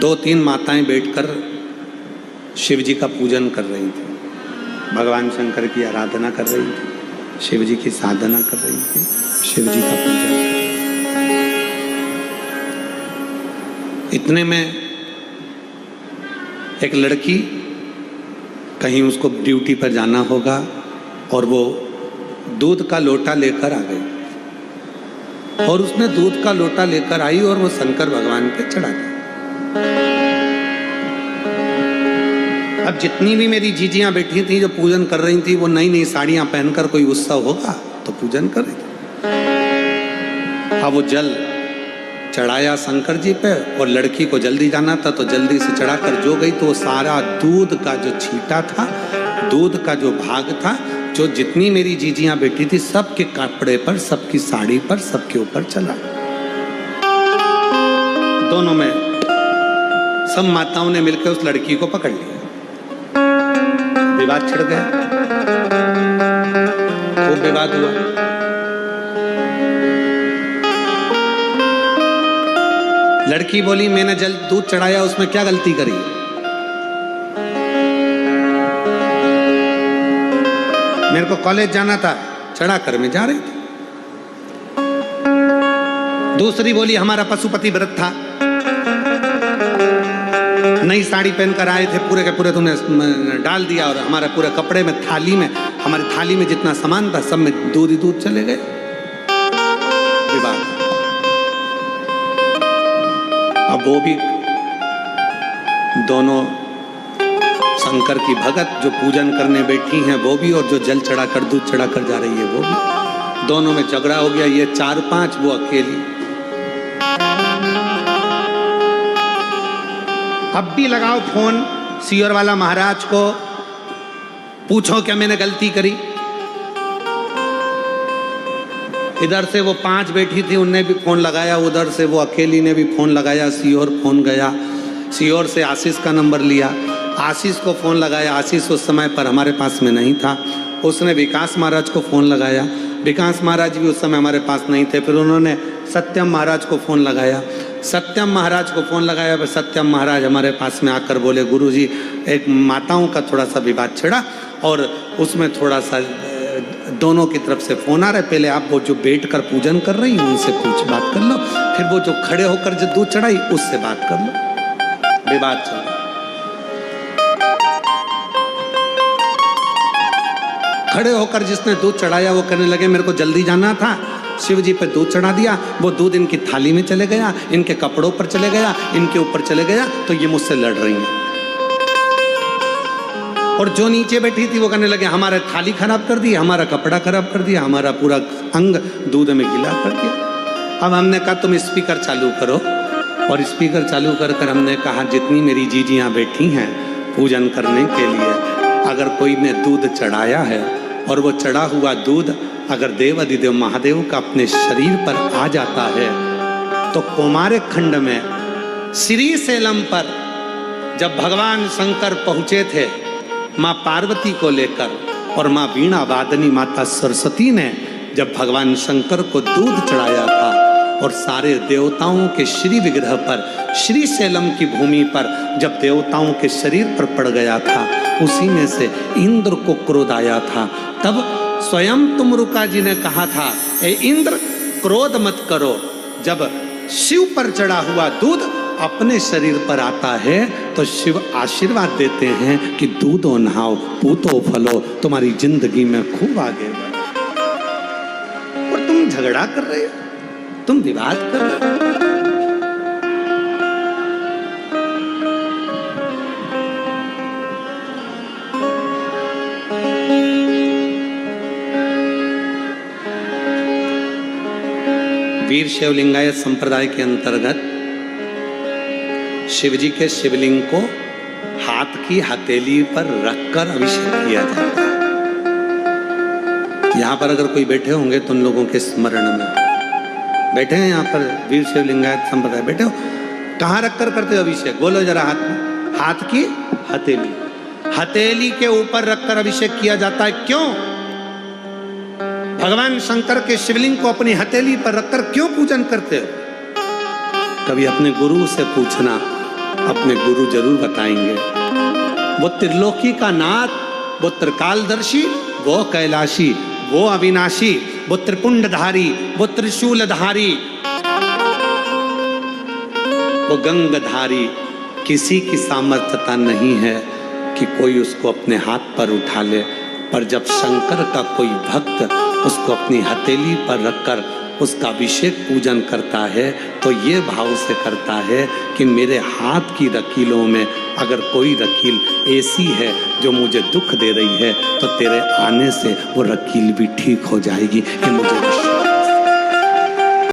2-3 माताएं बैठकर शिव जी का पूजन कर रही थी, भगवान शंकर की आराधना कर रही थी, शिव जी की साधना कर रही थी, शिव जी का पूजन कर रही थी। इतने में एक लड़की, कहीं उसको ड्यूटी पर जाना होगा, और वो दूध का लोटा लेकर आ गई, और उसने दूध का लोटा लेकर आई और वो शंकर भगवान पे चढ़ा दिया। अब जितनी भी मेरी जीजियां बैठी थी जो पूजन कर रही थी, वो नई नई साड़ियां पहनकर, कोई उत्सव होगा तो पूजन कर रही थी। अब वो जल चढ़ाया शंकर जी पे, और लड़की को जल्दी जाना था तो जल्दी से चढ़ाकर जो गई तो वो सारा दूध का जो छींटा था, दूध का जो भाग था, जो जितनी मेरी जीजियां बैठी थी सबके कपड़े पर, सबकी साड़ी पर, सबके ऊपर चला। दोनों में सब माताओं ने मिलकर उस लड़की को पकड़ लिया, विवाद छिड़ गया, खूब विवाद हुआ। लड़की बोली मैंने जल दूध चढ़ाया, उसमें क्या गलती करी? मेरे को कॉलेज जाना था, चढ़ा कर मैं जा रही थी। दूसरी बोली हमारा पशुपति व्रत था, नई साड़ी पहनकर आए थे, पूरे के पूरे तुमने डाल दिया, और हमारे पूरे कपड़े में, थाली में, हमारी थाली में जितना सामान था सब में दूध ही दूध चले गए। विवाद। अब वो भी दोनों शंकर की भगत जो पूजन करने बैठी हैं वो भी, और जो जल चढ़ाकर दूध चढ़ाकर जा रही है वो भी, दोनों में झगड़ा हो गया। ये 4-5, वो अकेली। अब भी लगाओ फोन सीओर वाला महाराज को, पूछो क्या मैंने गलती करी। इधर से वो 5 बैठी थी, उनने भी फोन लगाया, उधर से वो अकेली ने भी फोन लगाया, सीओर फोन गया, सीओर से आशीष का नंबर लिया, आशीष को फोन लगाया, आशीष उस समय पर हमारे पास में नहीं था, उसने विकास महाराज को फोन लगाया, विकास महाराज भी उस समय हमारे पास नहीं थे, फिर उन्होंने सत्यम महाराज को फोन लगाया, सत्यम महाराज को फोन लगाया, फिर सत्यम महाराज हमारे पास में आकर बोले गुरुजी एक माताओं का थोड़ा सा विवाद छिड़ा, और उसमें थोड़ा सा दोनों की तरफ से फोन आ रहा है, पहले आप वो जो बैठ कर पूजन कर रही हैं उनसे कुछ बात कर लो, फिर वो जो खड़े होकर जो दूध चढ़ाई उससे बात कर लो। विवाद चल रहा, खड़े होकर जिसने दूध चढ़ाया वो कहने लगे मेरे को जल्दी जाना था, शिव जी पे दूध चढ़ा दिया, वो दूध इनकी थाली में चले गया, इनके कपड़ों पर चले गया, इनके ऊपर चले गया, तो ये मुझसे लड़ रही हैं। और जो नीचे बैठी थी वो कहने लगे हमारा थाली खराब कर दी, हमारा कपड़ा खराब कर दिया, हमारा पूरा अंग दूध में गीला कर दिया। अब हमने कहा तुम स्पीकर चालू करो, और स्पीकर चालू कर हमने कहा जितनी मेरी जीजियाँ बैठी हैं पूजन करने के लिए, अगर कोई ने दूध चढ़ाया है और वो चढ़ा हुआ दूध अगर देव अधिदेव महादेव का अपने शरीर पर आ जाता है, तो कौमारक खंड में श्रीशैलम पर जब भगवान शंकर पहुँचे थे माँ पार्वती को लेकर, और माँ वीणा वादनी माता सरस्वती ने जब भगवान शंकर को दूध चढ़ाया था, और सारे देवताओं के श्री विग्रह पर, श्रीशैलम की भूमि पर जब देवताओं के शरीर पर पड़ गया था, उसी में से इंद्र को क्रोध आया था। तब स्वयं तुमरुका जी ने कहा था ए इंद्र क्रोध मत करो, जब शिव पर चढ़ा हुआ दूध अपने शरीर पर आता है तो शिव आशीर्वाद देते हैं कि दूधो नहाओ पूतो फलो, तुम्हारी जिंदगी में खूब आगे बढ़ो। और तुम झगड़ा कर रहे हो, तुम विवाद कर रहे हो। वीर शिवलिंगायत संप्रदाय के अंतर्गत शिवजी के शिवलिंग को हाथ की हथेली पर रखकर अभिषेक किया जाता है। यहाँ पर अगर कोई बैठे होंगे तो उन लोगों के स्मरण में बैठे हैं, यहाँ पर वीर शिवलिंगायत संप्रदाय बैठे हो, कहाँ रखकर करते हो अभिषेक? बोलो जरा हाथ में। हाथ की हथेली, हथेली के ऊपर रखकर अभिषेक किया जाता है। क्यों? भगवान शंकर के शिवलिंग को अपनी हथेली पर रखकर क्यों पूजन करते हो? कभी अपने गुरु से पूछना, अपने गुरु जरूर बताएंगे। वो त्रिलोकी का नाथ, वो त्रिकालदर्शी, वो कैलाशी, वो अविनाशी, वो त्रिपुंडधारी, वो त्रिशूलधारी, वो गंगधारी। किसी की सामर्थ्यता नहीं है कि कोई उसको अपने हाथ पर उठा ले, पर जब शंकर का कोई भक्त उसको अपनी हथेली पर रखकर उसका अभिषेक पूजन करता है तो ये भाव से करता है कि मेरे हाथ की रकीलों में अगर कोई रकील ऐसी है जो मुझे दुख दे रही है तो तेरे आने से वो रकील भी ठीक हो जाएगी कि मुझे